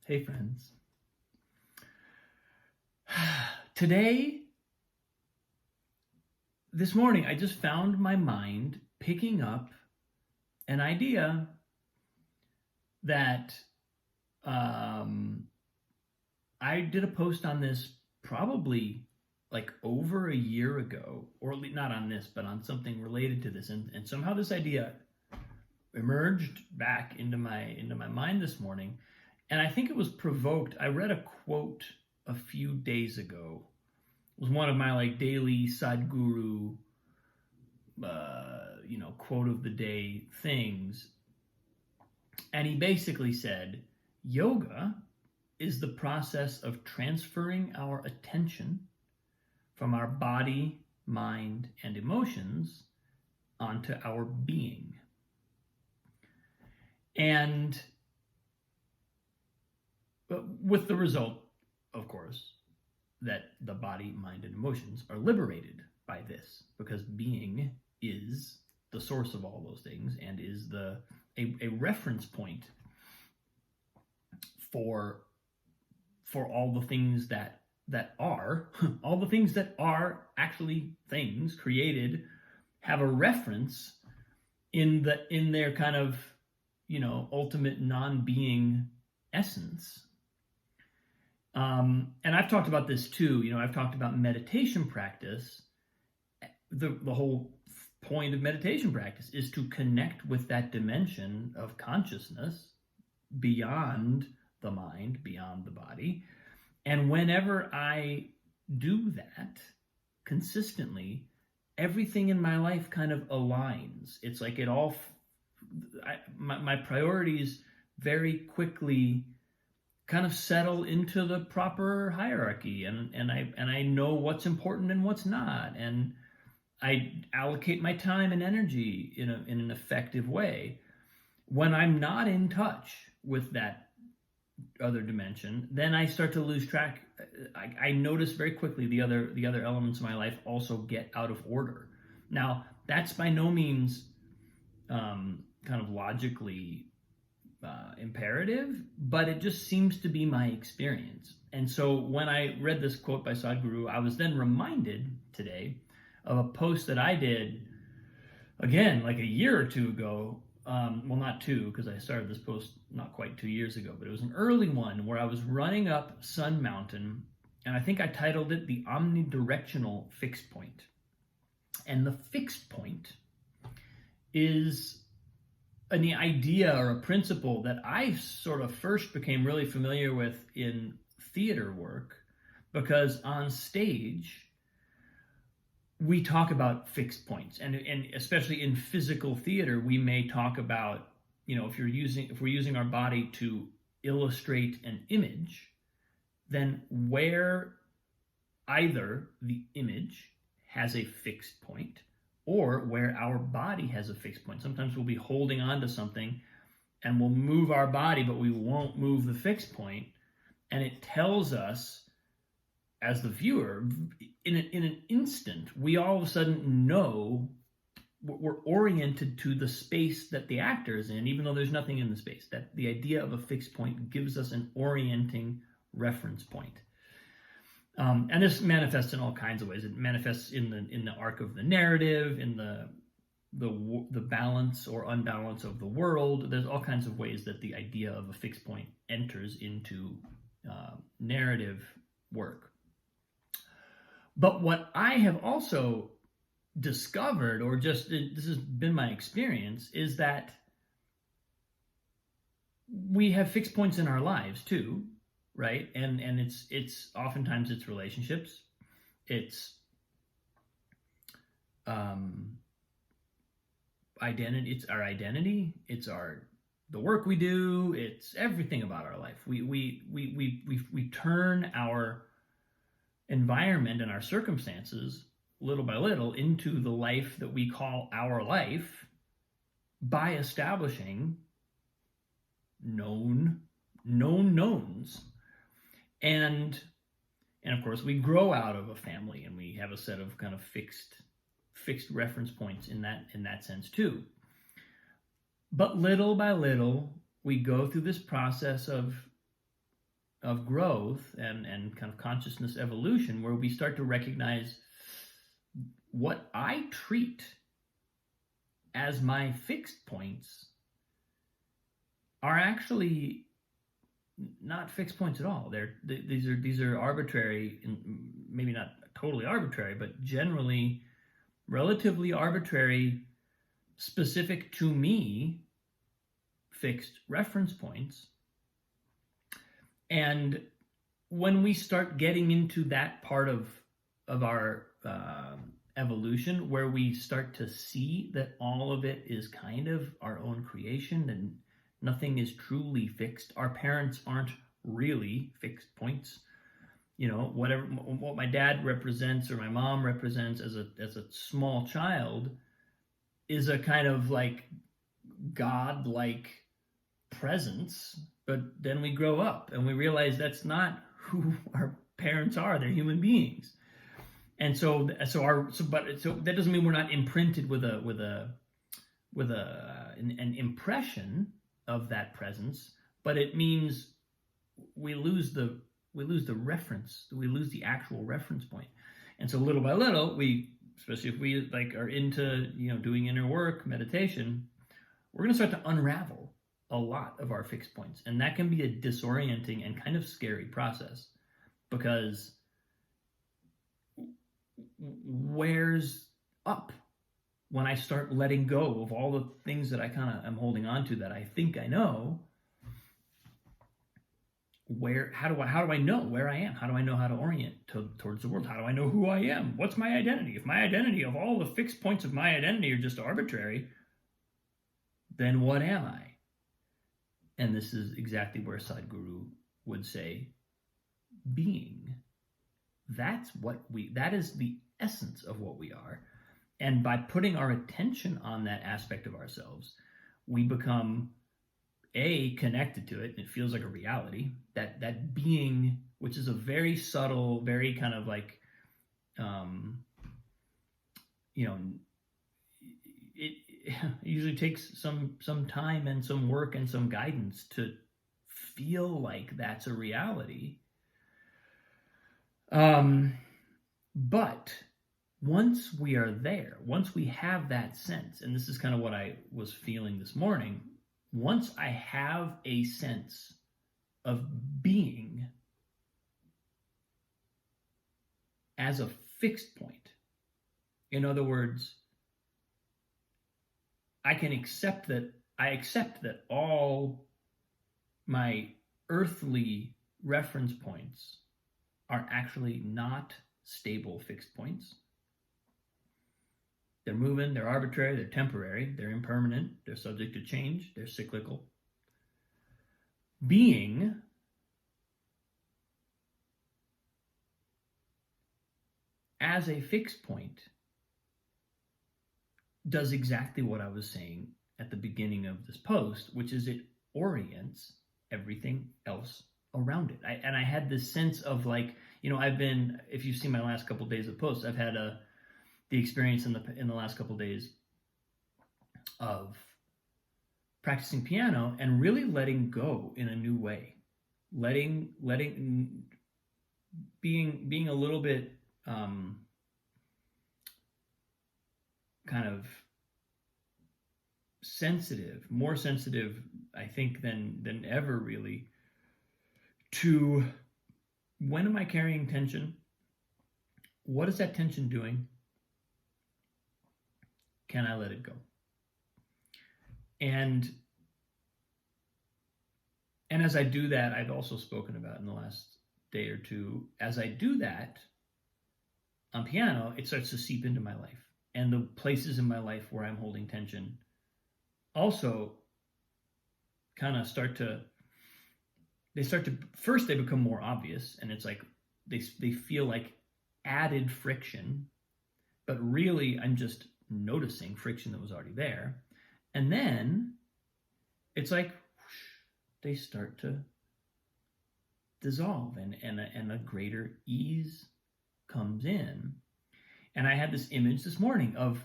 Hey friends. This morning, I just found my mind picking up an idea that I did a post on this probably like over a year ago, or not on this, but on something related to this. And somehow this idea emerged back into my mind this morning. And I think it was provoked. I read a quote a few days ago. It was one of my like daily Sadhguru, quote of the day things. And he basically said, yoga is the process of transferring our attention from our body, mind, and emotions onto our being. And with the result, of course, that the body, mind, and emotions are liberated by this, because being is the source of all those things and is a reference point for all the things that are all the things that are actually things created, have a reference in their kind of ultimate non-being essence. And I've talked about this too. I've talked about meditation practice. The whole point of meditation practice is to connect with that dimension of consciousness beyond the mind, beyond the body. And whenever I do that consistently, everything in my life kind of aligns. It's like it all, my priorities very quickly kind of settle into the proper hierarchy, and I know what's important and what's not, and I allocate my time and energy in an effective way. When I'm not in touch with that other dimension, then I start to lose track. I notice very quickly the other elements of my life also get out of order. Now, that's by no means kind of logically imperative, but it just seems to be my experience. And so when I read this quote by Sadhguru, I was then reminded today of a post that I did, again, like a year or two ago. Well, not two, because I started this post not quite 2 years ago, but it was an early one where I was running up Sun Mountain, and I think I titled it The Omnidirectional Fixed Point. And the fixed point is an idea or a principle that I sort of first became really familiar with in theater work, because on stage we talk about fixed points, and especially in physical theater, we may talk about, if we're using our body to illustrate an image, then where either the image has a fixed point or where our body has a fixed point. Sometimes we'll be holding on to something and we'll move our body, but we won't move the fixed point. And it tells us, as the viewer, in an instant, we all of a sudden know we're oriented to the space that the actor is in, even though there's nothing in the space. That the idea of a fixed point gives us an orienting reference point. And this manifests in all kinds of ways. It manifests in the arc of the narrative, in the balance or unbalance of the world. There's all kinds of ways that the idea of a fixed point enters into narrative work. But what I have also discovered, or just this has been my experience, is that we have fixed points in our lives too. Right, and it's oftentimes it's relationships, it's identity, it's our identity, it's the work we do, it's everything about our life. We turn our environment and our circumstances little by little into the life that we call our life by establishing known knowns. And of course, we grow out of a family, and we have a set of kind of fixed reference points in that sense too. But little by little, we go through this process of of growth and kind of consciousness evolution, where we start to recognize what I treat as my fixed points are actually not fixed points at all. These are arbitrary, maybe not totally arbitrary, but generally relatively arbitrary, specific to me, fixed reference points. And when we start getting into that part of our evolution, where we start to see that all of it is kind of our own creation and nothing is truly fixed. Our parents aren't really fixed points. What my dad represents or my mom represents as a small child is a kind of like God-like presence. But then we grow up and we realize that's not who our parents are. They're human beings. And so that doesn't mean we're not imprinted with an impression of that presence, but it means we lose the reference, we lose the actual reference point. And so little by little, especially if we are into doing inner work, meditation, we're going to start to unravel a lot of our fixed points, and that can be a disorienting and kind of scary process, because where's up when I start letting go of all the things that I kind of am holding on to that I think I know? How do I know where I am? How do I know how to orient towards the world? How do I know who I am? What's my identity? If my identity, of all the fixed points of my identity, are just arbitrary, then what am I? And this is exactly where Sadhguru would say, being. That is the essence of what we are. And by putting our attention on that aspect of ourselves, we become connected to it. It feels like a reality. That being, which is a very subtle, very kind of like, it usually takes some time and some work and some guidance to feel like that's a reality. But once we are there, once we have that sense, and this is kind of what I was feeling this morning, once I have a sense of being as a fixed point, in other words, I accept that all my earthly reference points are actually not stable fixed points. They're moving, they're arbitrary, they're temporary, they're impermanent, they're subject to change, they're cyclical. Being as a fixed point does exactly what I was saying at the beginning of this post, which is it orients everything else around it. I had this sense of if you've seen my last couple of days of posts, I've had the experience in the last couple of days of practicing piano and really letting go in a new way, being a little bit kind of sensitive, more sensitive, I think, than ever, really, to when am I carrying tension? What is that tension doing? Can I let it go? And as I do that, I've also spoken about in the last day or two, as I do that on piano, it starts to seep into my life. And the places in my life where I'm holding tension also kind of first they become more obvious, and it's like they feel like added friction, but really I'm just noticing friction that was already there. And then it's like they start to dissolve, and a greater ease comes in. And I had this image this morning of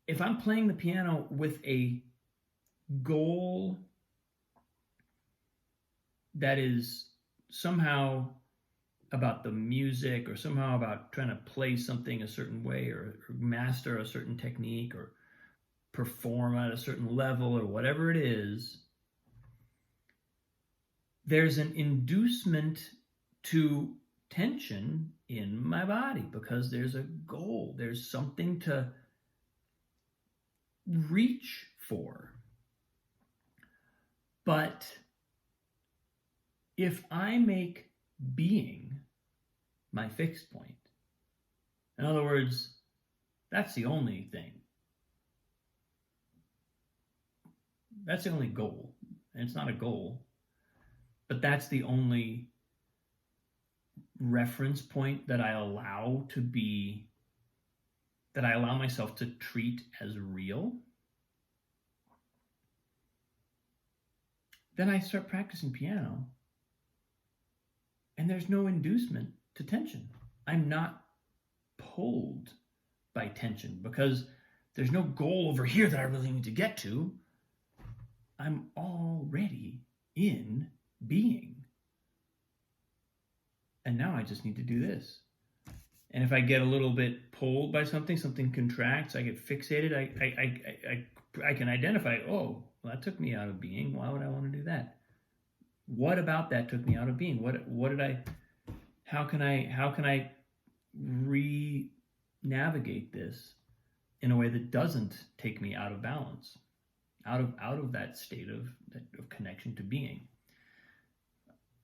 if I'm playing the piano with a goal that is somehow about the music, or somehow about trying to play something a certain way, or master a certain technique, or perform at a certain level, or whatever it is, there's an inducement to tension in my body because there's a goal, there's something to reach for. But if I make being my fixed point, in other words, that's the only thing, that's the only goal, and it's not a goal, but that's the only reference point that I allow to be, that I allow myself to treat as real, then I start practicing piano, and there's no inducement to tension. I'm not pulled by tension because there's no goal over here that I really need to get to. I'm already in being. And now I just need to do this. And if I get a little bit pulled by something, something contracts, I get fixated, I can identify, oh, well, that took me out of being. Why would I want to do that? What about that took me out of being? What did I, how can I re-navigate this in a way that doesn't take me out of balance, out of that state of connection to being?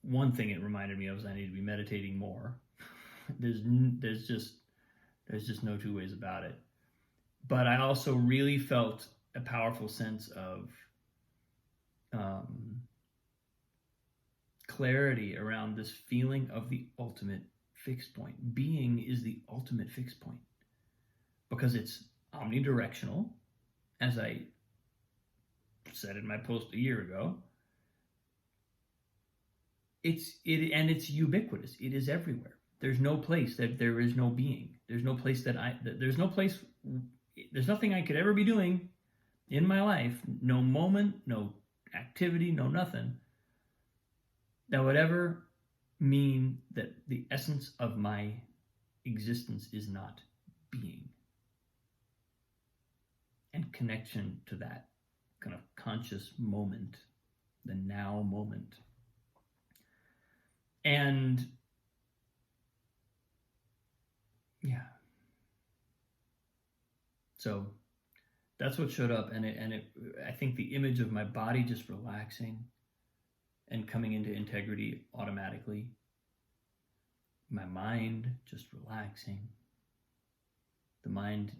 One thing it reminded me of is I need to be meditating more. There's just no two ways about it. But I also really felt a powerful sense of clarity around this feeling of the ultimate fixed point. Being is the ultimate fixed point because it's omnidirectional, as I said in my post a year ago. It's ubiquitous. It is everywhere. There's no place that there is no being. There's no place there's nothing I could ever be doing in my life, no moment, no activity, no nothing, that would ever mean that the essence of my existence is not being. And connection to that kind of conscious moment, the now moment. And yeah. So that's what showed up, and I think the image of my body just relaxing and coming into integrity automatically, my mind just relaxing, the mind,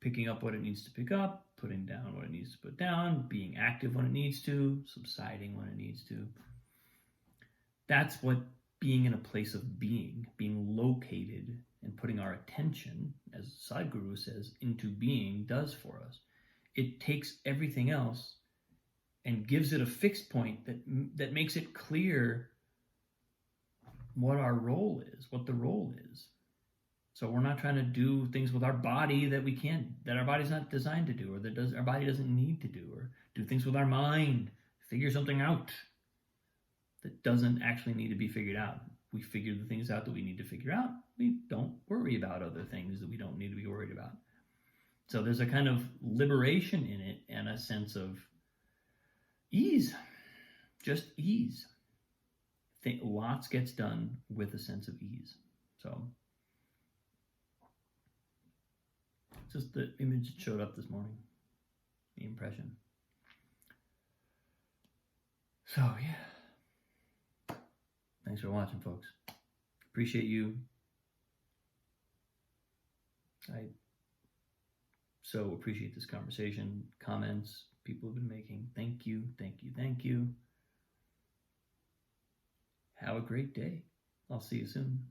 picking up what it needs to pick up, putting down what it needs to put down, being active when it needs to, subsiding when it needs to. That's what being in a place of being located and putting our attention, as Sadhguru says, into being does for us. It takes everything else and gives it a fixed point that makes it clear what our role is, what the role is. So we're not trying to do things with our body that our body's not designed to do, or our body doesn't need to do, or do things with our mind, figure something out that doesn't actually need to be figured out. We figure the things out that we need to figure out. We don't worry about other things that we don't need to be worried about. So there's a kind of liberation in it and a sense of ease, just ease. Lots gets done with a sense of ease. So just the image that showed up this morning, the impression. So yeah. Thanks for watching, folks. Appreciate you. I so appreciate this conversation, comments people have been making. Thank you, thank you, thank you. Have a great day. I'll see you soon.